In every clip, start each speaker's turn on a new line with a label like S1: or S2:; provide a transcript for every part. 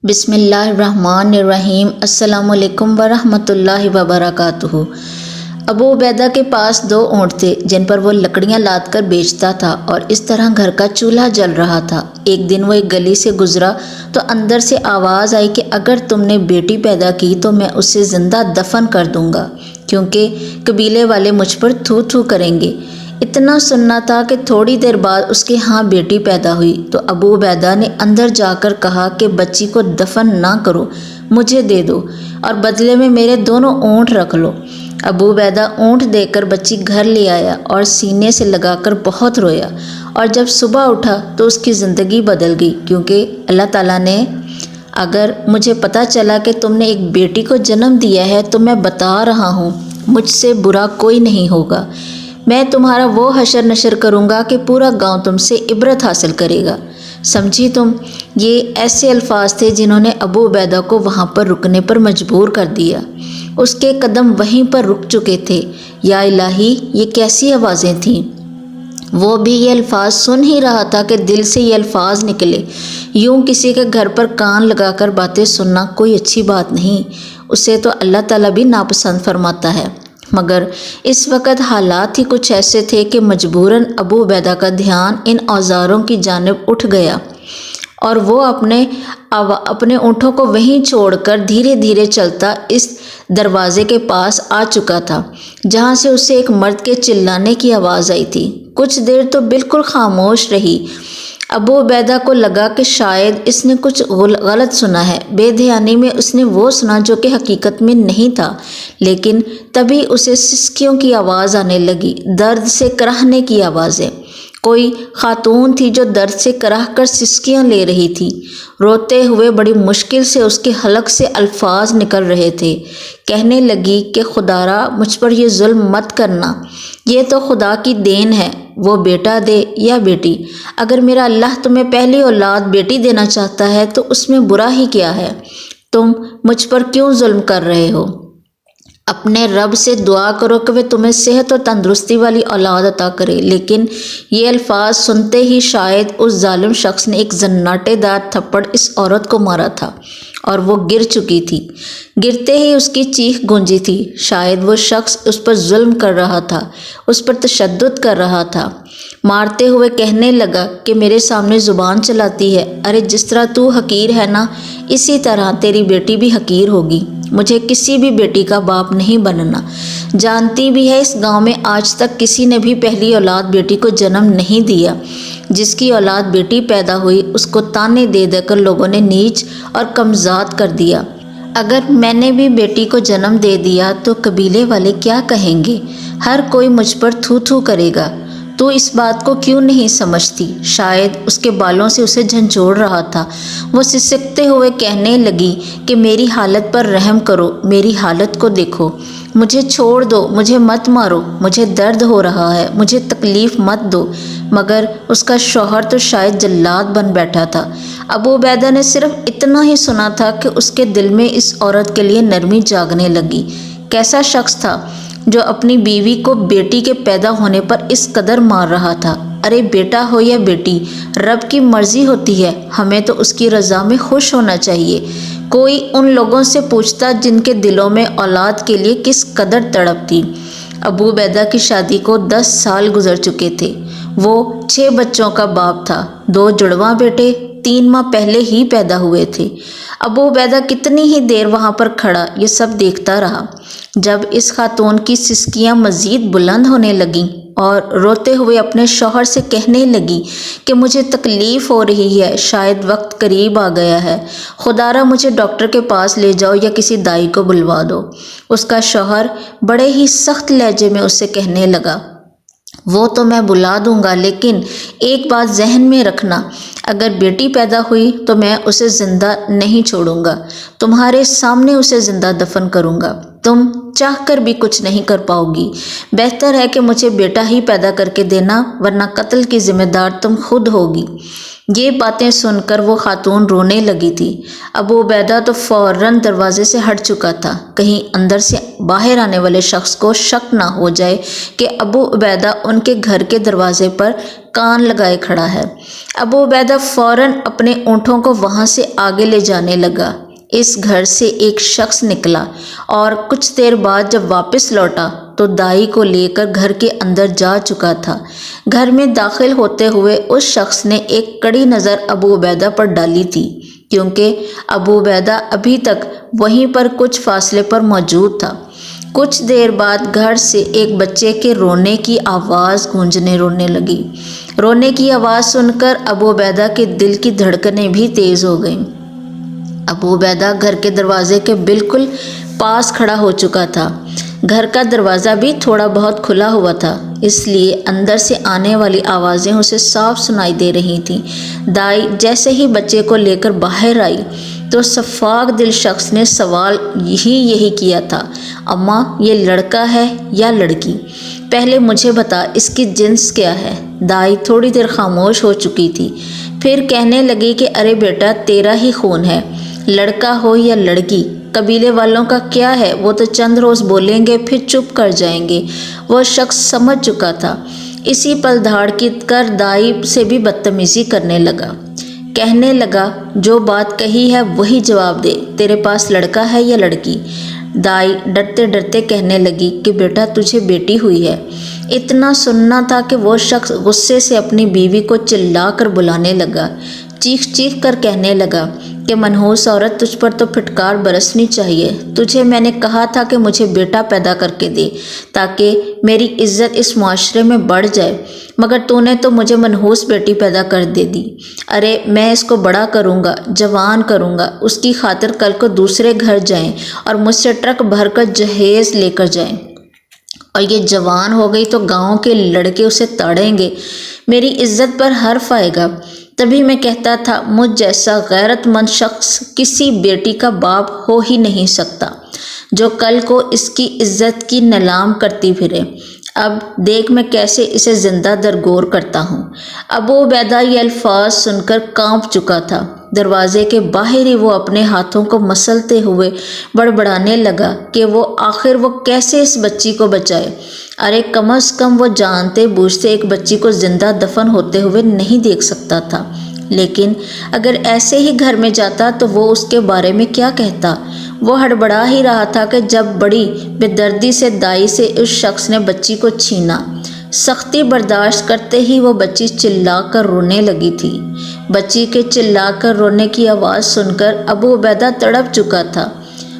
S1: بسم اللہ الرحمن الرحیم۔ السلام علیکم ورحمۃ اللہ وبرکاتہ۔ ابو عبیدہ کے پاس 2 اونٹ تھے جن پر وہ لکڑیاں لاد کر بیچتا تھا اور اس طرح گھر کا چولہا جل رہا تھا۔ ایک دن وہ ایک گلی سے گزرا تو اندر سے آواز آئی کہ اگر تم نے بیٹی پیدا کی تو میں اسے زندہ دفن کر دوں گا، کیونکہ قبیلے والے مجھ پر تھو تھو کریں گے۔ اتنا سننا تھا کہ تھوڑی دیر بعد اس کے ہاں بیٹی پیدا ہوئی تو ابو عبیدہ نے اندر جا کر کہا کہ بچی کو دفن نہ کرو، مجھے دے دو اور بدلے میں میرے 2 اونٹ رکھ لو۔ ابو عبیدہ اونٹ دے کر بچی گھر لے آیا اور سینے سے لگا کر بہت رویا، اور جب صبح اٹھا تو اس کی زندگی بدل گئی، کیونکہ اللہ تعالیٰ نے اگر مجھے پتہ چلا کہ تم نے ایک بیٹی کو جنم دیا ہے تو میں بتا رہا ہوں مجھ سے برا کوئی نہیں ہوگا۔ میں تمہارا وہ حشر نشر کروں گا کہ پورا گاؤں تم سے عبرت حاصل کرے گا، سمجھی تم؟ یہ ایسے الفاظ تھے جنہوں نے ابو عبیدہ کو وہاں پر رکنے پر مجبور کر دیا۔ اس کے قدم وہیں پر رک چکے تھے۔ یا الہی، یہ کیسی آوازیں تھیں! وہ بھی یہ الفاظ سن ہی رہا تھا کہ دل سے یہ الفاظ نکلے۔ یوں کسی کے گھر پر کان لگا کر باتیں سننا کوئی اچھی بات نہیں، اسے تو اللہ تعالیٰ بھی ناپسند فرماتا ہے۔ مگر اس وقت حالات ہی کچھ ایسے تھے کہ مجبوراً ابو عبیدہ کا دھیان ان اوزاروں کی جانب اٹھ گیا اور وہ اپنے اونٹوں کو وہیں چھوڑ کر دھیرے دھیرے چلتا اس دروازے کے پاس آ چکا تھا جہاں سے اسے ایک مرد کے چلانے کی آواز آئی تھی۔ کچھ دیر تو بالکل خاموش رہی۔ ابو عبیدہ کو لگا کہ شاید اس نے کچھ غلط سنا ہے۔ بے دھیانی میں اس نے وہ سنا جو کہ حقیقت میں نہیں تھا، لیکن تبھی اسے سسکیوں کی آواز آنے لگی، درد سے کراہنے کی آوازیں۔ کوئی خاتون تھی جو درد سے کراہ کر سسکیاں لے رہی تھی۔ روتے ہوئے بڑی مشکل سے اس کے حلق سے الفاظ نکل رہے تھے۔ کہنے لگی کہ خدارا مجھ پر یہ ظلم مت کرنا، یہ تو خدا کی دین ہے، وہ بیٹا دے یا بیٹی۔ اگر میرا اللہ تمہیں پہلی اولاد بیٹی دینا چاہتا ہے تو اس میں برا ہی کیا ہے؟ تم مجھ پر کیوں ظلم کر رہے ہو؟ اپنے رب سے دعا کرو کہ وہ تمہیں صحت اور تندرستی والی اولاد عطا کرے۔ لیکن یہ الفاظ سنتے ہی شاید اس ظالم شخص نے ایک زناٹے دار تھپڑ اس عورت کو مارا تھا اور وہ گر چکی تھی۔ گرتے ہی اس کی چیخ گونجی تھی۔ شاید وہ شخص اس پر ظلم کر رہا تھا، اس پر تشدد کر رہا تھا۔ مارتے ہوئے کہنے لگا کہ میرے سامنے زبان چلاتی ہے، ارے جس طرح تو حقیر ہے نا، اسی طرح تیری بیٹی بھی حقیر ہوگی۔ مجھے کسی بھی بیٹی کا باپ نہیں بننا۔ جانتی بھی ہے اس گاؤں میں آج تک کسی نے بھی پہلی اولاد بیٹی کو جنم نہیں دیا۔ جس کی اولاد بیٹی پیدا ہوئی اس کو تانے دے دے کر لوگوں نے نیچ اور کمزاد کر دیا۔ اگر میں نے بھی بیٹی کو جنم دے دیا تو قبیلے والے کیا کہیں گے؟ ہر کوئی مجھ پر تھو تھو کرے گا۔ تو اس بات کو کیوں نہیں سمجھتی؟ شاید اس کے بالوں سے اسے جھنجھوڑ رہا تھا۔ وہ سسکتے ہوئے کہنے لگی کہ میری حالت پر رحم کرو، میری حالت کو دیکھو، مجھے چھوڑ دو، مجھے مت مارو، مجھے درد ہو رہا ہے، مجھے تکلیف مت دو۔ مگر اس کا شوہر تو شاید جلاد بن بیٹھا تھا۔ ابو عبیدہ نے صرف اتنا ہی سنا تھا کہ اس کے دل میں اس عورت کے لیے نرمی جاگنے لگی۔ کیسا شخص تھا جو اپنی بیوی کو بیٹی کے پیدا ہونے پر اس قدر مار رہا تھا؟ ارے بیٹا ہو یا بیٹی، رب کی مرضی ہوتی ہے، ہمیں تو اس کی رضا میں خوش ہونا چاہیے۔ کوئی ان لوگوں سے پوچھتا جن کے دلوں میں اولاد کے لیے کس قدر تڑپ تھی۔ ابو عبیدہ کی شادی کو 10 سال گزر چکے تھے۔ وہ 6 بچوں کا باپ تھا، 2 جڑواں بیٹے 3 ماہ پہلے ہی پیدا ہوئے تھے۔ ابو عبیدہ کتنی ہی دیر وہاں پر کھڑا یہ سب دیکھتا رہا۔ جب اس خاتون کی سسکیاں مزید بلند ہونے لگیں اور روتے ہوئے اپنے شوہر سے کہنے لگی کہ مجھے تکلیف ہو رہی ہے، شاید وقت قریب آ گیا ہے، خدارا مجھے ڈاکٹر کے پاس لے جاؤ یا کسی دائی کو بلوا دو۔ اس کا شوہر بڑے ہی سخت لہجے میں اس سے کہنے لگا، وہ تو میں بلا دوں گا، لیکن ایک بات ذہن میں رکھنا، اگر بیٹی پیدا ہوئی تو میں اسے زندہ نہیں چھوڑوں گا، تمہارے سامنے اسے زندہ دفن کروں گا۔ تم چاہ کر بھی کچھ نہیں کر پاؤ گی۔ بہتر ہے کہ مجھے بیٹا ہی پیدا کر کے دینا، ورنہ قتل کی ذمہ دار تم خود ہوگی۔ یہ باتیں سن کر وہ خاتون رونے لگی تھی۔ ابو عبیدہ تو فوراً دروازے سے ہٹ چکا تھا، کہیں اندر سے باہر آنے والے شخص کو شک نہ ہو جائے کہ ابو عبیدہ ان کے گھر کے دروازے پر کان لگائے کھڑا ہے۔ ابو عبیدہ فوراً اپنے اونٹوں کو وہاں سے آگے لے جانے لگا۔ اس گھر سے ایک شخص نکلا اور کچھ دیر بعد جب واپس لوٹا تو دائی کو لے کر گھر کے اندر جا چکا تھا۔ گھر میں داخل ہوتے ہوئے اس شخص نے ایک کڑی نظر ابو عبیدہ پر ڈالی تھی، کیونکہ ابو عبیدہ ابھی تک وہیں پر کچھ فاصلے پر موجود تھا۔ کچھ دیر بعد گھر سے ایک بچے کے رونے کی آواز رونے لگی۔ رونے کی آواز سن کر ابو عبیدہ کے دل کی دھڑکنیں بھی تیز ہو گئیں۔ ابو عبیدہ گھر کے دروازے کے بالکل پاس کھڑا ہو چکا تھا۔ گھر کا دروازہ بھی تھوڑا بہت کھلا ہوا تھا، اس لیے اندر سے آنے والی آوازیں اسے صاف سنائی دے رہی تھیں۔ دائی جیسے ہی بچے کو لے کر باہر آئی تو شفاق دل شخص نے سوال یہی کیا تھا، اماں یہ لڑکا ہے یا لڑکی؟ پہلے مجھے بتا اس کی جنس کیا ہے؟ دائی تھوڑی دیر خاموش ہو چکی تھی، پھر کہنے لگی کہ ارے بیٹا تیرا ہی خون ہے، لڑکا ہو یا لڑکی قبیلے والوں کا کیا ہے، وہ تو چند روز بولیں گے پھر چپ کر جائیں گے۔ وہ شخص سمجھ چکا تھا۔ اسی پل دھاڑ کر دائی سے بھی بدتمیزی کرنے لگا، کہنے لگا جو بات کہی ہے وہی جواب دے، تیرے پاس لڑکا ہے یا لڑکی؟ دائی ڈرتے ڈرتے کہنے لگی کہ بیٹا تجھے بیٹی ہوئی ہے۔ اتنا سننا تھا کہ وہ شخص غصے سے اپنی بیوی کو چلا کر بلانے لگا، چیخ چیخ کر کہنے لگا کہ منحوس عورت تجھ پر تو پھٹکار برسنی چاہیے، تجھے میں نے کہا تھا کہ مجھے بیٹا پیدا کر کے دے تاکہ میری عزت اس معاشرے میں بڑھ جائے، مگر تو نے تو مجھے منحوس بیٹی پیدا کر دے دی۔ ارے میں اس کو بڑا کروں گا، جوان کروں گا، اس کی خاطر کل کو دوسرے گھر جائیں اور مجھ سے ٹرک بھر کر جہیز لے کر جائیں، اور یہ جوان ہو گئی تو گاؤں کے لڑکے اسے تاڑیں گے، میری عزت پر حرف آئے گا۔ تبھی میں کہتا تھا مجھ جیسا غیرت مند شخص کسی بیٹی کا باپ ہو ہی نہیں سکتا جو کل کو اس کی عزت کی نیلام کرتی پھرے۔ اب دیکھ میں کیسے اسے زندہ درگور کرتا ہوں۔ ابو عبیدہ یہ الفاظ سن کر کانپ چکا تھا۔ دروازے کے باہر ہی وہ اپنے ہاتھوں کو مسلتے ہوئے بڑبڑانے لگا کہ آخر وہ کیسے اس بچی کو بچائے۔ ارے کم از کم وہ جانتے بوجھتے ایک بچی کو زندہ دفن ہوتے ہوئے نہیں دیکھ سکتا تھا، لیکن اگر ایسے ہی گھر میں جاتا تو وہ اس کے بارے میں کیا کہتا؟ وہ ہڑبڑا ہی رہا تھا کہ جب بڑی بے دردی سے دائی سے اس شخص نے بچی کو چھینا۔ سختی برداشت کرتے ہی وہ بچی چلا کر رونے لگی تھی۔ بچی کے چلا کر رونے کی آواز سن کر ابو عبیدہ تڑپ چکا تھا۔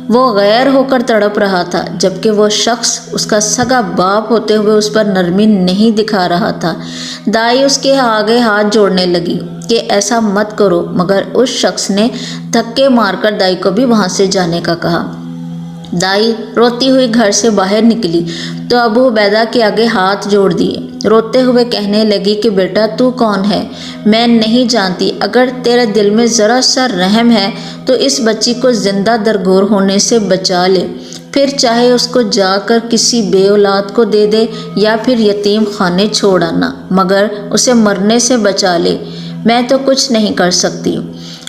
S1: وہ غیر ہو کر تڑپ رہا تھا، جبکہ وہ شخص اس کا سگا باپ ہوتے ہوئے اس پر نرمی نہیں دکھا رہا تھا۔ دائی اس کے آگے ہاتھ جوڑنے لگی کہ ایسا مت کرو، مگر اس شخص نے دھکے مار کر دائی کو بھی وہاں سے جانے کا کہا۔ دائی روتی ہوئی گھر سے باہر نکلی تو ابو عبیدہ کے آگے ہاتھ جوڑ دیے، روتے ہوئے کہنے لگی کہ بیٹا تو کون ہے؟ میں نہیں جانتی، اگر تیرے دل میں ذرا سا رحم ہے تو اس بچی کو زندہ درگور ہونے سے بچا لے، پھر چاہے اس کو جا کر کسی بے اولاد کو دے دے یا پھر یتیم خانے چھوڑ آنا، مگر اسے مرنے سے بچا لے، میں تو کچھ نہیں کر سکتی۔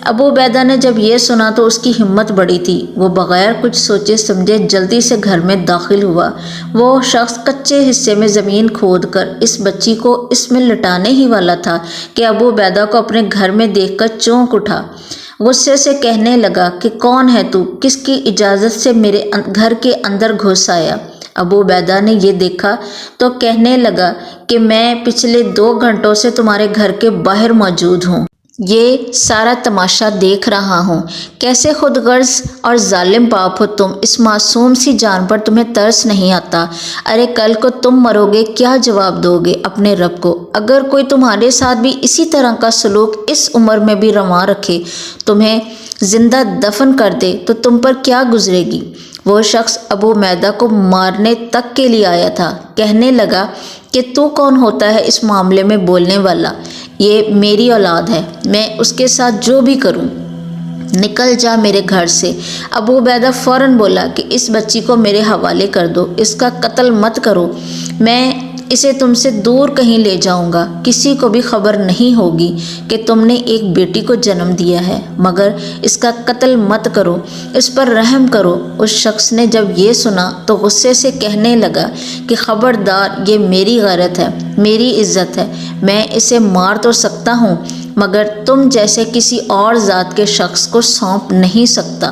S1: ابو عبیدہ نے جب یہ سنا تو اس کی ہمت بڑھی تھی۔ وہ بغیر کچھ سوچے سمجھے جلدی سے گھر میں داخل ہوا۔ وہ شخص کچے حصے میں زمین کھود کر اس بچی کو اس میں لٹانے ہی والا تھا کہ ابو عبیدہ کو اپنے گھر میں دیکھ کر چونک اٹھا۔ غصے سے کہنے لگا کہ کون ہے تو؟ کس کی اجازت سے میرے گھر کے اندر گھس آیا؟ ابو عبیدہ نے یہ دیکھا تو کہنے لگا کہ میں پچھلے 2 گھنٹوں سے تمہارے گھر کے باہر موجود ہوں، یہ سارا تماشا دیکھ رہا ہوں۔ کیسے خود غرض اور ظالم باپ ہو تم، اس معصوم سی جان پر تمہیں ترس نہیں آتا؟ ارے کل کو تم مرو گے، کیا جواب دو گے اپنے رب کو؟ اگر کوئی تمہارے ساتھ بھی اسی طرح کا سلوک اس عمر میں بھی روا رکھے، تمہیں زندہ دفن کر دے تو تم پر کیا گزرے گی؟ وہ شخص ابو عبیدہ کو مارنے تک کے لیے آیا تھا۔ کہنے لگا کہ تو کون ہوتا ہے اس معاملے میں بولنے والا؟ یہ میری اولاد ہے، میں اس کے ساتھ جو بھی کروں، نکل جا میرے گھر سے۔ ابو عبیدہ فوراً بولا کہ اس بچی کو میرے حوالے کر دو، اس کا قتل مت کرو، میں اسے تم سے دور کہیں لے جاؤں گا، کسی کو بھی خبر نہیں ہوگی کہ تم نے ایک بیٹی کو جنم دیا ہے، مگر اس کا قتل مت کرو، اس پر رحم کرو۔ اس شخص نے جب یہ سنا تو غصے سے کہنے لگا کہ خبردار، یہ میری غیرت ہے، میری عزت ہے، میں اسے مار تو سکتا ہوں مگر تم جیسے کسی اور ذات کے شخص کو سونپ نہیں سکتا۔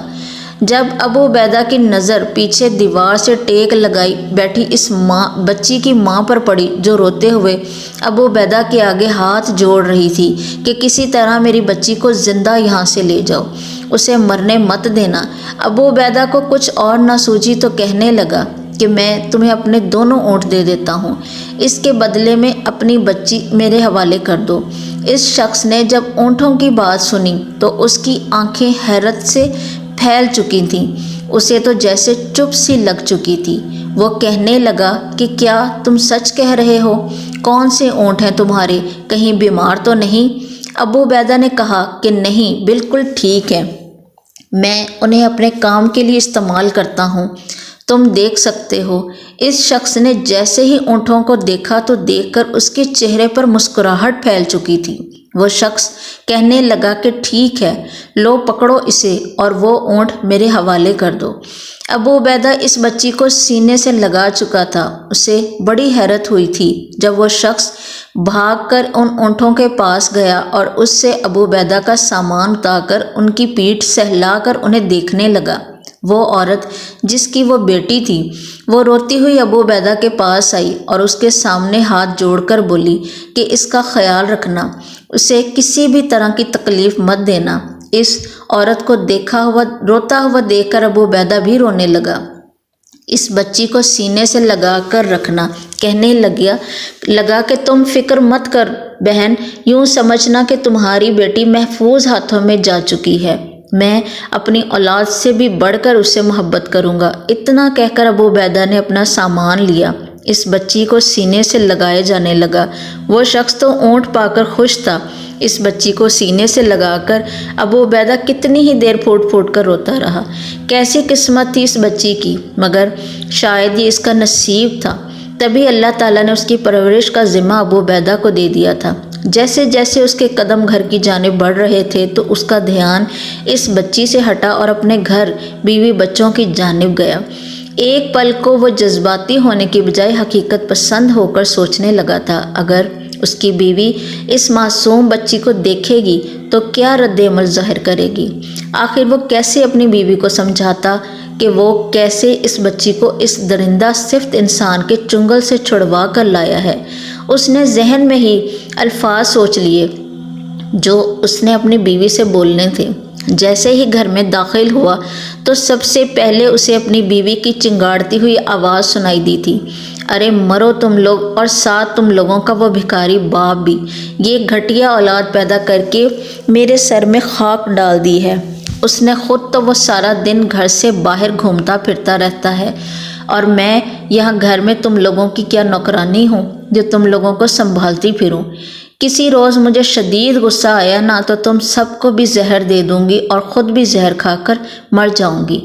S1: جب ابو عبیدہ کی نظر پیچھے دیوار سے ٹیک لگائی بیٹھی اس بچی کی ماں پر پڑی، جو روتے ہوئے ابو عبیدہ کے آگے ہاتھ جوڑ رہی تھی کہ کسی طرح میری بچی کو زندہ یہاں سے لے جاؤ، اسے مرنے مت دینا، ابو عبیدہ کو کچھ اور نہ سوجی تو کہنے لگا کہ میں تمہیں اپنے دونوں اونٹ دے دیتا ہوں، اس کے بدلے میں اپنی بچی میرے حوالے کر دو۔ اس شخص نے جب اونٹوں کی بات سنی تو اس کی آنکھیں حیرت سے پھیل چکی تھیں، اسے تو جیسے چپ سی لگ چکی تھی۔ وہ کہنے لگا کہ کیا تم سچ کہہ رہے ہو؟ کون سے اونٹ ہیں تمہارے؟ کہیں بیمار تو نہیں؟ ابو عبیدہ نے کہا کہ نہیں، بالکل ٹھیک ہے، میں انہیں اپنے کام کے لیے استعمال کرتا ہوں، تم دیکھ سکتے ہو۔ اس شخص نے جیسے ہی اونٹوں کو دیکھا تو دیکھ کر اس کے چہرے پر مسکراہٹ پھیل چکی تھی۔ وہ شخص کہنے لگا کہ ٹھیک ہے، لو پکڑو اسے اور وہ اونٹ میرے حوالے کر دو۔ ابو عبیدہ اس بچی کو سینے سے لگا چکا تھا، اسے بڑی حیرت ہوئی تھی جب وہ شخص بھاگ کر ان اونٹوں کے پاس گیا اور اس سے ابو عبیدہ کا سامان اتار کر ان کی پیٹھ سہلا کر انہیں دیکھنے لگا۔ وہ عورت جس کی وہ بیٹی تھی، وہ روتی ہوئی ابو عبیدہ کے پاس آئی اور اس کے سامنے ہاتھ جوڑ کر بولی کہ اس کا خیال رکھنا، اسے کسی بھی طرح کی تکلیف مت دینا۔ اس عورت کو روتا ہوا دیکھ کر ابو عبیدہ بھی رونے لگا۔ اس بچی کو سینے سے لگا کر رکھنا، کہنے لگا کہ تم فکر مت کر بہن، یوں سمجھنا کہ تمہاری بیٹی محفوظ ہاتھوں میں جا چکی ہے، میں اپنی اولاد سے بھی بڑھ کر اسے محبت کروں گا۔ اتنا کہہ کر ابو عبیدہ نے اپنا سامان لیا، اس بچی کو سینے سے لگائے جانے لگا۔ وہ شخص تو اونٹ پا کر خوش تھا، اس بچی کو سینے سے لگا کر ابو عبیدہ کتنی ہی دیر پھوٹ پھوٹ کر روتا رہا۔ کیسی قسمت تھی اس بچی کی، مگر شاید یہ اس کا نصیب تھا، تبھی اللہ تعالیٰ نے اس کی پرورش کا ذمہ ابو عبیدہ کو دے دیا تھا۔ جیسے جیسے اس کے قدم گھر کی جانب بڑھ رہے تھے تو اس کا دھیان اس بچی سے ہٹا اور اپنے گھر، بیوی، بچوں کی جانب گیا۔ ایک پل کو وہ جذباتی ہونے کی بجائے حقیقت پسند ہو کر سوچنے لگا تھا، اگر اس کی بیوی اس معصوم بچی کو دیکھے گی تو کیا رد عمل ظاہر کرے گی؟ آخر وہ کیسے اپنی بیوی کو سمجھاتا کہ وہ کیسے اس بچی کو اس درندہ صفت انسان کے چنگل سے چھڑوا کر لایا ہے؟ اس نے ذہن میں ہی الفاظ سوچ لیے جو اس نے اپنی بیوی سے بولنے تھے۔ جیسے ہی گھر میں داخل ہوا تو سب سے پہلے اسے اپنی بیوی کی چنگاڑتی ہوئی آواز سنائی دی تھی، ارے مرو تم لوگ اور ساتھ تم لوگوں کا وہ بھکاری باپ بھی، یہ گھٹیا اولاد پیدا کر کے میرے سر میں خاک ڈال دی ہے۔ اس نے خود تو وہ سارا دن گھر سے باہر گھومتا پھرتا رہتا ہے اور میں یہاں گھر میں تم لوگوں کی کیا نوکرانی ہوں جو تم لوگوں کو سنبھالتی پھروں؟ کسی روز مجھے شدید غصہ آیا نا تو تم سب کو بھی زہر دے دوں گی اور خود بھی زہر کھا کر مر جاؤں گی،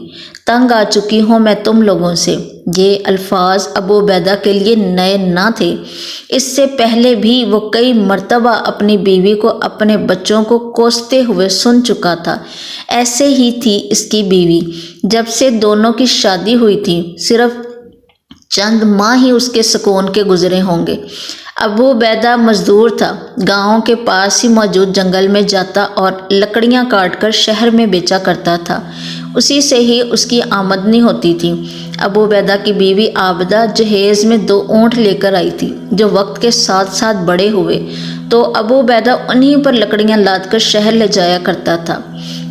S1: تنگ آ چکی ہوں میں تم لوگوں سے۔ یہ الفاظ ابو عبیدہ کے لیے نئے نہ تھے، اس سے پہلے بھی وہ کئی مرتبہ اپنی بیوی کو اپنے بچوں کو کوستے ہوئے سن چکا تھا۔ ایسے ہی تھی اس کی بیوی، جب سے دونوں کی شادی ہوئی تھی صرف چند ماہ ہی اس کے سکون کے گزرے ہوں گے۔ ابو عبیدہ مزدور تھا، گاؤں کے پاس ہی موجود جنگل میں جاتا اور لکڑیاں کاٹ کر شہر میں بیچا کرتا تھا، اسی سے ہی اس کی آمدنی ہوتی تھی۔ ابو عبیدہ کی بیوی عابدہ جہیز میں 2 اونٹ لے کر آئی تھی جو وقت کے ساتھ ساتھ بڑے ہوئے تو ابو عبیدہ انہیں پر لکڑیاں لاد کر شہر لے جایا کرتا تھا۔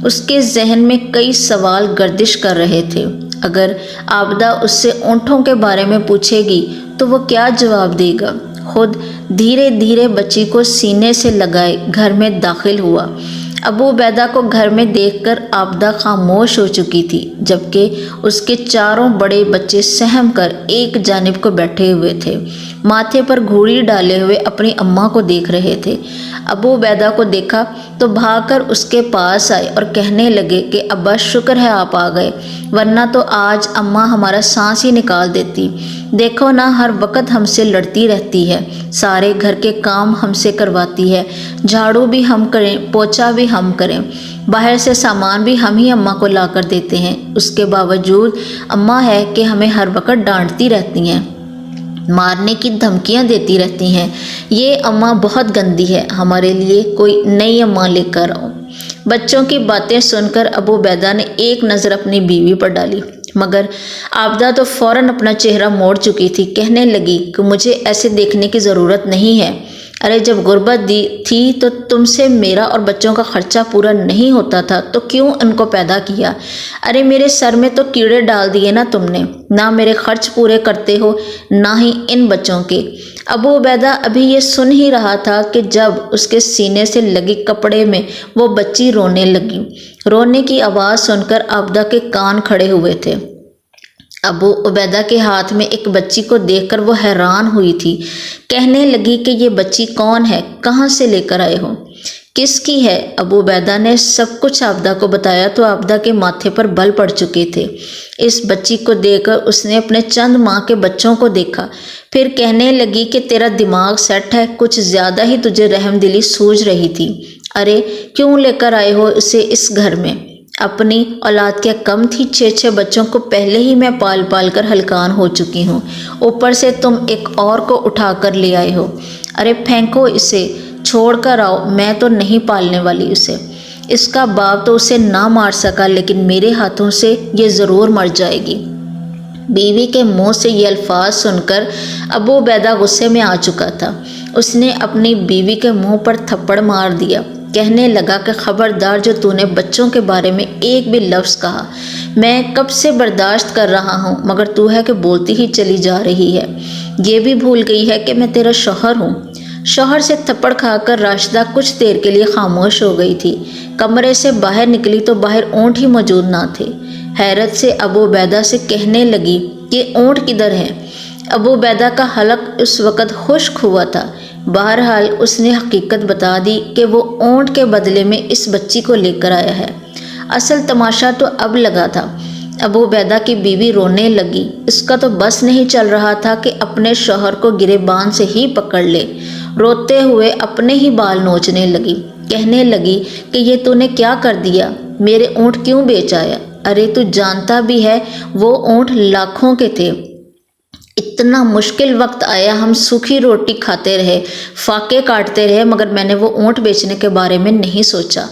S1: اس کے ذہن میں کئی سوال گردش کر رہے تھے، اگر عابدہ اس سے اونٹوں کے بارے میں پوچھے گی تو وہ کیا جواب دے گا؟ خود دھیرے دھیرے بچی کو سینے سے لگائے گھر میں داخل ہوا۔ ابو عبیدہ کو گھر میں دیکھ کر عابدہ خاموش ہو چکی تھی، جبکہ اس کے چاروں بڑے بچے سہم کر ایک جانب کو بیٹھے ہوئے تھے، ماتھے پر گھوڑی ڈالے ہوئے اپنی اماں کو دیکھ رہے تھے۔ ابو عبیدہ کو دیکھا تو بھاگ کر اس کے پاس آئے اور کہنے لگے کہ ابا شکر ہے آپ آ گئے، ورنہ تو آج اماں ہمارا سانس ہی نکال دیتی۔ دیکھو نا، ہر وقت ہم سے لڑتی رہتی ہے، سارے گھر کے کام ہم سے کرواتی ہے، جھاڑو بھی ہم کریں، پوچھا بھی ہم کریں، باہر سے سامان بھی ہم ہی اماں کو لا کر دیتے ہیں۔ اس کے باوجود اماں ہے کہ ہمیں ہر وقت ڈانٹتی رہتی ہیں، مارنے کی دھمکیاں دیتی رہتی ہیں۔ یہ اماں بہت گندی ہے، ہمارے لیے کوئی نئی اماں لے کر آؤ۔ بچوں کی باتیں سن کر ابو عبیدہ نے ایک نظر اپنی بیوی پر ڈالی، مگر عابدہ تو فوراً اپنا چہرہ موڑ چکی تھی۔ کہنے لگی کہ مجھے ایسے دیکھنے کی ضرورت نہیں ہے۔ ارے جب غربت تھی تو تم سے میرا اور بچوں کا خرچہ پورا نہیں ہوتا تھا تو کیوں ان کو پیدا کیا؟ ارے میرے سر میں تو کیڑے ڈال دیے نا تم نے، نہ میرے خرچ پورے کرتے ہو نہ ہی ان بچوں کے۔ ابو عبیدہ ابھی یہ سن ہی رہا تھا کہ جب اس کے سینے سے لگی کپڑے میں وہ بچی رونے لگی۔ رونے کی آواز سن کر عابدہ کے کان کھڑے ہوئے تھے۔ ابو عبیدہ کے ہاتھ میں ایک بچی کو دیکھ کر وہ حیران ہوئی تھی۔ کہنے لگی کہ یہ بچی کون ہے، کہاں سے لے کر آئے ہو، کس کی ہے؟ ابو عبیدہ نے سب کچھ عابدہ کو بتایا تو عابدہ کے ماتھے پر بل پڑ چکے تھے۔ اس بچی کو دیکھ کر اس نے اپنے چند ماہ کے بچوں کو دیکھا، پھر کہنے لگی کہ تیرا دماغ سیٹ ہے، کچھ زیادہ ہی تجھے رحم دلی سوج رہی تھی۔ ارے کیوں لے کر آئے ہو اسے اس گھر میں؟ اپنی اولاد کیا کم تھی؟ 6 بچوں کو پہلے ہی میں پال پال کر ہلکان ہو چکی ہوں، اوپر سے تم ایک اور کو اٹھا کر لے آئے ہو۔ ارے پھینکو اسے، چھوڑ کر آؤ، میں تو نہیں پالنے والی اسے۔ اس کا باپ تو اسے نہ مار سکا، لیکن میرے ہاتھوں سے یہ ضرور مر جائے گی۔ بیوی کے منہ سے یہ الفاظ سن کر ابو عبیدہ غصے میں آ چکا تھا۔ اس نے اپنی بیوی کے منہ پر تھپڑ مار دیا۔ کہنے لگا کہ خبردار جو تو نے بچوں کے بارے میں ایک بھی لفظ کہا، میں کب سے برداشت کر رہا ہوں، مگر تو ہے کہ بولتی ہی چلی جا رہی ہے۔ یہ بھی بھول گئی ہے کہ میں تیرا شوہر ہوں۔ شوہر سے تھپڑ کھا کر راشدہ کچھ دیر کے لیے خاموش ہو گئی تھی۔ کمرے سے باہر نکلی تو باہر اونٹ ہی موجود نہ تھے۔ حیرت سے ابو عبیدہ سے کہنے لگی کہ اونٹ کدھر ہے؟ ابو عبیدہ کا حلق اس وقت خشک ہوا تھا۔ بہرحال اس نے حقیقت بتا دی کہ وہ اونٹ کے بدلے میں اس بچی کو لے کر آیا ہے۔ اصل تماشا تو اب لگا تھا۔ ابو عبیدہ کی بیوی رونے لگی۔ اس کا تو بس نہیں چل رہا تھا کہ اپنے شوہر کو گریبان سے ہی پکڑ لے۔ روتے ہوئے اپنے ہی بال نوچنے لگی۔ کہنے لگی کہ یہ تو نے کیا کر دیا، میرے اونٹ کیوں بیچ آیا؟ ارے تو جانتا بھی ہے وہ اونٹ لاکھوں کے تھے۔ اتنا مشکل وقت آیا، ہم سوکھی روٹی کھاتے رہے، فاقے کاٹتے رہے، مگر میں نے وہ اونٹ بیچنے کے بارے میں نہیں سوچا۔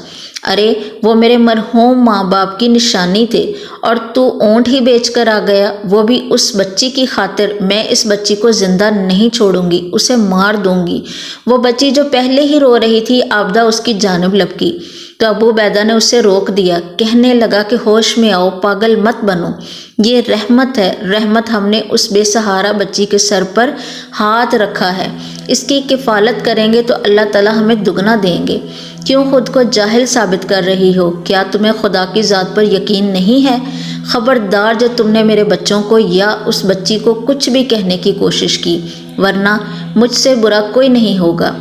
S1: ارے وہ میرے مرحوم ماں باپ کی نشانی تھے، اور تو اونٹ ہی بیچ کر آ گیا، وہ بھی اس بچی کی خاطر۔ میں اس بچی کو زندہ نہیں چھوڑوں گی، اسے مار دوں گی۔ وہ بچی جو پہلے ہی رو رہی تھی، عابدہ اس کی جانب لپکی تو ابو عبیدہ نے اسے روک دیا۔ کہنے لگا کہ ہوش میں آؤ، پاگل مت بنو، یہ رحمت ہے، رحمت ہم نے اس بے سہارا بچی کے سر پر ہاتھ رکھا ہے، اس کی کفالت کریں گے تو اللہ تعالیٰ ہمیں دگنا دیں گے۔ کیوں خود کو جاہل ثابت کر رہی ہو؟ کیا تمہیں خدا کی ذات پر یقین نہیں ہے؟ خبردار جو تم نے میرے بچوں کو یا اس بچی کو کچھ بھی کہنے کی کوشش کی، ورنہ مجھ سے برا کوئی نہیں ہوگا۔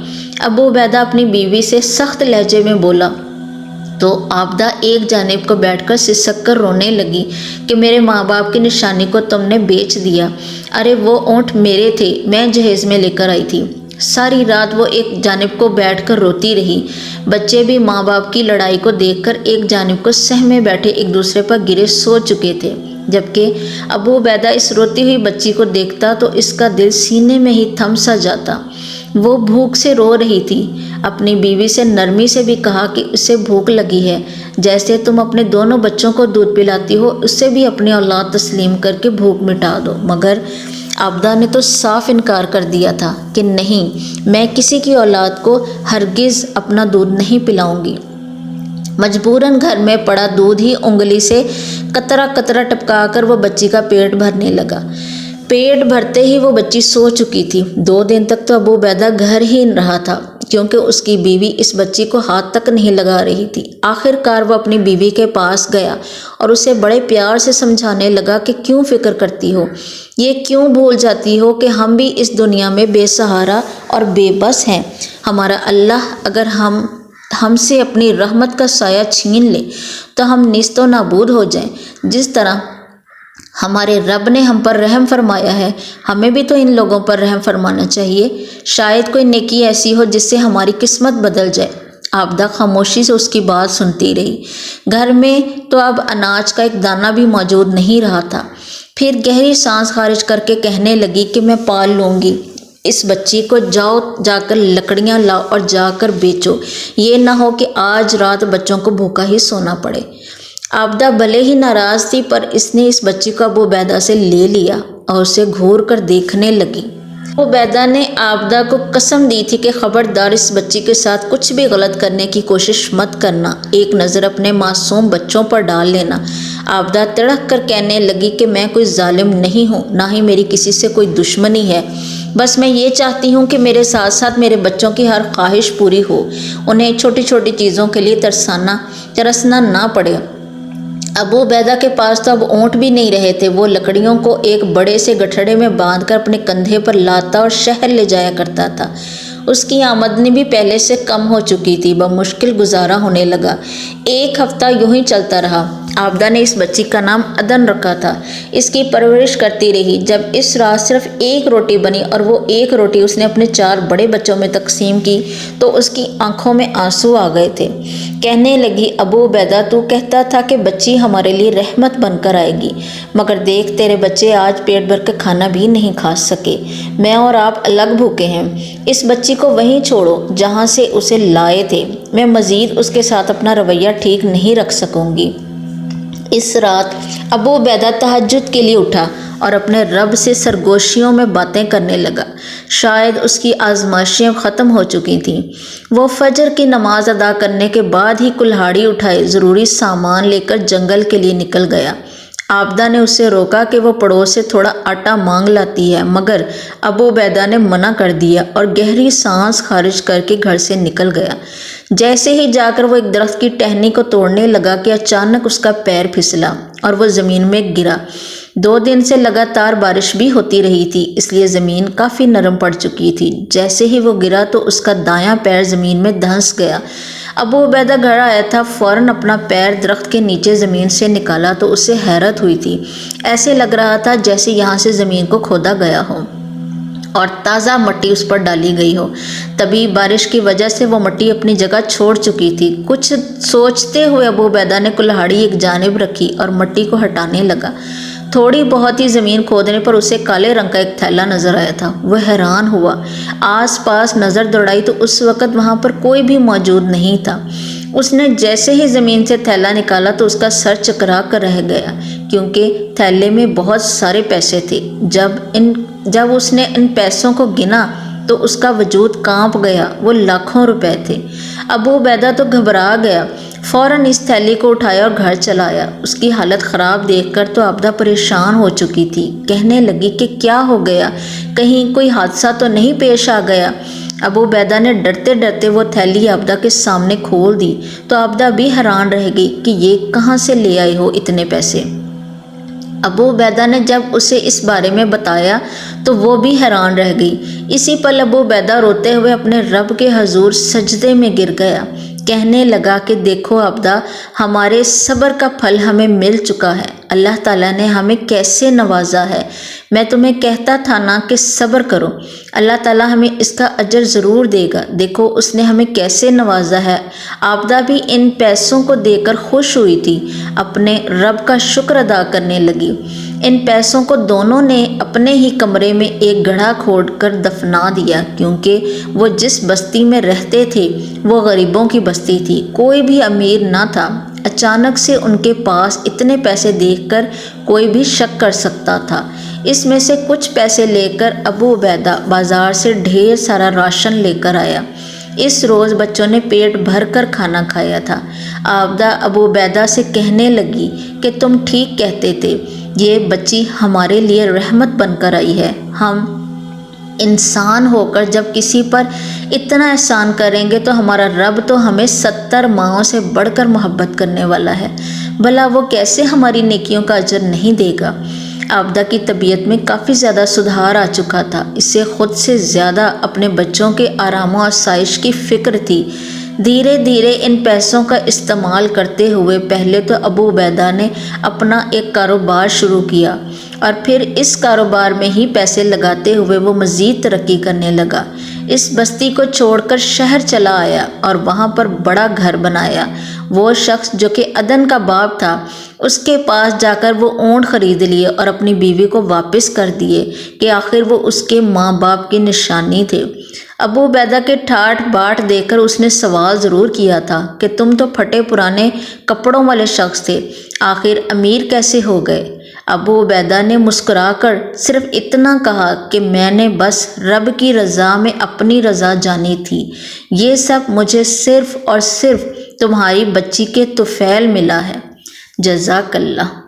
S1: ابو عبیدہ اپنی بیوی سے سخت لہجے میں بولا تو عابدہ ایک جانب کو بیٹھ کر سسک کر رونے لگی کہ میرے ماں باپ کی نشانی کو تم نے بیچ دیا۔ ارے وہ اونٹ میرے تھے، میں جہیز میں لے کر آئی تھی۔ ساری رات وہ ایک جانب کو بیٹھ کر روتی رہی۔ بچے بھی ماں باپ کی لڑائی کو دیکھ کر ایک جانب کو سہمے بیٹھے ایک دوسرے پر گرے سو چکے تھے۔ جبکہ ابو عبیدہ اس روتی ہوئی بچی کو دیکھتا تو اس کا دل سینے میں ہی تھم سا جاتا۔ وہ بھوک سے رو رہی تھی۔ اپنی بیوی سے نرمی سے بھی کہا کہ اسے بھوک لگی ہے، جیسے تم اپنے دونوں بچوں کو دودھ پلاتی ہو، اس سے بھی اپنی اولاد تسلیم کر کے بھوک مٹا دو۔ مگر عابدہ نے تو صاف انکار کر دیا تھا کہ نہیں، میں کسی کی اولاد کو ہرگز اپنا دودھ نہیں پلاؤں گی۔ مجبوراً گھر میں پڑا دودھ ہی انگلی سے قطرہ قطرہ ٹپکا کر وہ بچی کا پیٹ بھرنے لگا۔ پیٹ بھرتے ہی وہ بچی سو چکی تھی۔ 2 دن تک تو ابو عبیدہ گھر ہی رہا تھا، کیونکہ اس کی بیوی اس بچی کو ہاتھ تک نہیں لگا رہی تھی۔ آخر کار وہ اپنی بیوی کے پاس گیا اور اسے بڑے پیار سے سمجھانے لگا کہ کیوں فکر کرتی ہو، یہ کیوں بھول جاتی ہو کہ ہم بھی اس دنیا میں بے سہارا اور بے بس ہیں۔ ہمارا اللہ اگر ہم سے اپنی رحمت کا سایہ چھین لے تو ہم نیست و نابود ہو جائیں۔ جس طرح ہمارے رب نے ہم پر رحم فرمایا ہے، ہمیں بھی تو ان لوگوں پر رحم فرمانا چاہیے۔ شاید کوئی نیکی ایسی ہو جس سے ہماری قسمت بدل جائے۔ عابدہ خاموشی سے اس کی بات سنتی رہی۔ گھر میں تو اب اناج کا ایک دانہ بھی موجود نہیں رہا تھا۔ پھر گہری سانس خارج کر کے کہنے لگی کہ میں پال لوں گی اس بچی کو، جاؤ جا کر لکڑیاں لاؤ اور جا کر بیچو، یہ نہ ہو کہ آج رات بچوں کو بھوکا ہی سونا پڑے۔ عابدہ بھلے ہی ناراض تھی، پر اس نے اس بچی کو ابو عبیدہ سے لے لیا اور اسے گھور کر دیکھنے لگی۔ ابو عبیدہ نے عابدہ کو قسم دی تھی کہ خبردار اس بچی کے ساتھ کچھ بھی غلط کرنے کی کوشش مت کرنا، ایک نظر اپنے معصوم بچوں پر ڈال لینا۔ عابدہ تڑک کر کہنے لگی کہ میں کوئی ظالم نہیں ہوں، نہ ہی میری کسی سے کوئی دشمنی ہے، بس میں یہ چاہتی ہوں کہ میرے ساتھ ساتھ میرے بچوں کی ہر خواہش پوری ہو، انہیں چھوٹی چھوٹی چیزوں کے لیے ترسنا نہ پڑے۔ ابو عبیدہ کے پاس تو اب اونٹ بھی نہیں رہے تھے، وہ لکڑیوں کو ایک بڑے سے گٹھڑے میں باندھ کر اپنے کندھے پر لاتا اور شہر لے جایا کرتا تھا۔ اس کی آمدنی بھی پہلے سے کم ہو چکی تھی، بمشکل گزارا ہونے لگا۔ ایک ہفتہ یوں ہی چلتا رہا۔ عابدہ نے اس بچی کا نام عدن رکھا تھا، اس کی پرورش کرتی رہی۔ جب اس رات صرف ایک روٹی بنی اور وہ ایک روٹی اس نے اپنے 4 بڑے بچوں میں تقسیم کی تو اس کی آنکھوں میں آنسو آ گئے تھے۔ کہنے لگی، ابو عبیدہ تو کہتا تھا کہ بچی ہمارے لیے رحمت بن کر آئے گی، مگر دیکھ تیرے بچے آج پیٹ بھر کے کھانا بھی نہیں کھا سکے، میں اور آپ الگ بھوکے ہیں۔ اس بچی کو وہیں چھوڑو جہاں سے اسے لائے تھے، میں مزید اس کے ساتھ اپنا رویہ ٹھیک نہیں رکھ سکوں گی۔ اس رات ابو عبیدہ تہجد کے لیے اٹھا اور اپنے رب سے سرگوشیوں میں باتیں کرنے لگا۔ شاید اس کی آزمائشیں ختم ہو چکی تھیں۔ وہ فجر کی نماز ادا کرنے کے بعد ہی کلہاڑی اٹھائے ضروری سامان لے کر جنگل کے لیے نکل گیا۔ عابدہ نے اسے روکا کہ وہ پڑوس سے تھوڑا آٹا مانگ لاتی ہے، مگر ابو عبیدہ نے منع کر دیا اور گہری سانس خارج کر کے گھر سے نکل گیا۔ جیسے ہی جا کر وہ ایک درخت کی ٹہنی کو توڑنے لگا کہ اچانک اس کا پیر پھسلا اور وہ زمین میں گرا۔ 2 دن سے لگاتار بارش بھی ہوتی رہی تھی، اس لیے زمین کافی نرم پڑ چکی تھی۔ جیسے ہی وہ گرا تو اس کا دایاں پیر زمین میں دھنس گیا۔ ابو عبیدہ گھر آیا تھا، فوراً اپنا پیر درخت کے نیچے زمین سے نکالا تو اسے حیرت ہوئی تھی۔ ایسے لگ رہا تھا جیسے یہاں سے زمین کو کھودا گیا ہو اور تازہ مٹی اس پر ڈالی گئی ہو۔ تبھی بارش کی وجہ سے وہ مٹی اپنی جگہ چھوڑ چکی تھی۔ کچھ سوچتے ہوئے ابو عبیدہ نے کلہاڑی ایک جانب رکھی اور مٹی کو ہٹانے لگا۔ تھوڑی بہت ہی زمین کھودنے پر اسے کالے رنگ کا ایک تھیلا نظر آیا تھا۔ وہ حیران ہوا، آس پاس نظر دوڑائی تو اس وقت وہاں پر کوئی بھی موجود نہیں تھا۔ اس نے جیسے ہی زمین سے تھیلا نکالا تو اس کا سر چکرا کر رہ گیا، کیونکہ تھیلے میں بہت سارے پیسے تھے۔ جب اس نے ان پیسوں کو گنا تو اس کا وجود کانپ گیا، وہ لاکھوں روپے تھے۔ ابو عبیدہ تو گھبرا گیا، فوراً اس تھیلی کو اٹھایا اور گھر چلا آیا۔ اس کی حالت خراب دیکھ کر تو عابدہ پریشان ہو چکی تھی، کہنے لگی کہ کیا ہو گیا، کہیں کوئی حادثہ تو نہیں پیش آ گیا۔ ابو عبیدہ نے ڈرتے ڈرتے وہ تھیلی عابدہ کے سامنے کھول دی تو عابدہ بھی حیران رہ گئی کہ یہ کہاں سے لے آئی ہو اتنے پیسے۔ ابو عبیدہ نے جب اسے اس بارے میں بتایا تو وہ بھی حیران رہ گئی۔ اسی پل ابو عبیدہ روتے ہوئے اپنے رب کے حضور سجدے میں گر گیا۔ کہنے لگا کہ دیکھو عابدہ، ہمارے صبر کا پھل ہمیں مل چکا ہے، اللہ تعالیٰ نے ہمیں کیسے نوازا ہے۔ میں تمہیں کہتا تھا نا کہ صبر کرو، اللہ تعالیٰ ہمیں اس کا اجر ضرور دے گا، دیکھو اس نے ہمیں کیسے نوازا ہے۔ عابدہ بھی ان پیسوں کو دے کر خوش ہوئی تھی، اپنے رب کا شکر ادا کرنے لگی۔ ان پیسوں کو دونوں نے اپنے ہی کمرے میں ایک گڑھا کھود کر دفنا دیا، کیونکہ وہ جس بستی میں رہتے تھے وہ غریبوں کی بستی تھی، کوئی بھی امیر نہ تھا۔ اچانک سے ان کے پاس اتنے پیسے دیکھ کر کوئی بھی شک کر سکتا تھا۔ اس میں سے کچھ پیسے لے کر ابو عبیدہ بازار سے ڈھیر سارا راشن لے کر آیا۔ اس روز بچوں نے پیٹ بھر کر کھانا کھایا تھا۔ عابدہ ابو عبیدہ سے کہنے لگی کہ تم ٹھیک کہتے تھے، یہ بچی ہمارے لیے رحمت بن کر آئی ہے۔ ہم انسان ہو کر جب کسی پر اتنا احسان کریں گے تو ہمارا رب تو ہمیں 70 ماؤں سے بڑھ کر محبت کرنے والا ہے، بھلا وہ کیسے ہماری نیکیوں کا اجر نہیں دے گا۔ عابدہ کی طبیعت میں کافی زیادہ سدھار آ چکا تھا، اسے خود سے زیادہ اپنے بچوں کے آرام و آسائش کی فکر تھی۔ دھیرے دھیرے ان پیسوں کا استعمال کرتے ہوئے پہلے تو ابو عبیدہ نے اپنا ایک کاروبار شروع کیا اور پھر اس کاروبار میں ہی پیسے لگاتے ہوئے وہ مزید ترقی کرنے لگا۔ اس بستی کو چھوڑ کر شہر چلا آیا اور وہاں پر بڑا گھر بنایا۔ وہ شخص جو کہ عدن کا باپ تھا، اس کے پاس جا کر وہ اونٹ خرید لیے اور اپنی بیوی کو واپس کر دیے کہ آخر وہ اس کے ماں باپ کی نشانی تھے۔ ابو عبیدہ کے ٹھاٹ باٹ دیکھ کر اس نے سوال ضرور کیا تھا کہ تم تو پھٹے پرانے کپڑوں والے شخص تھے، آخر امیر کیسے ہو گئے؟ ابو عبیدہ نے مسکرا کر صرف اتنا کہا کہ میں نے بس رب کی رضا میں اپنی رضا جانی تھی، یہ سب مجھے صرف اور صرف تمہاری بچی کے طفیل ملا ہے۔ جزاک اللہ۔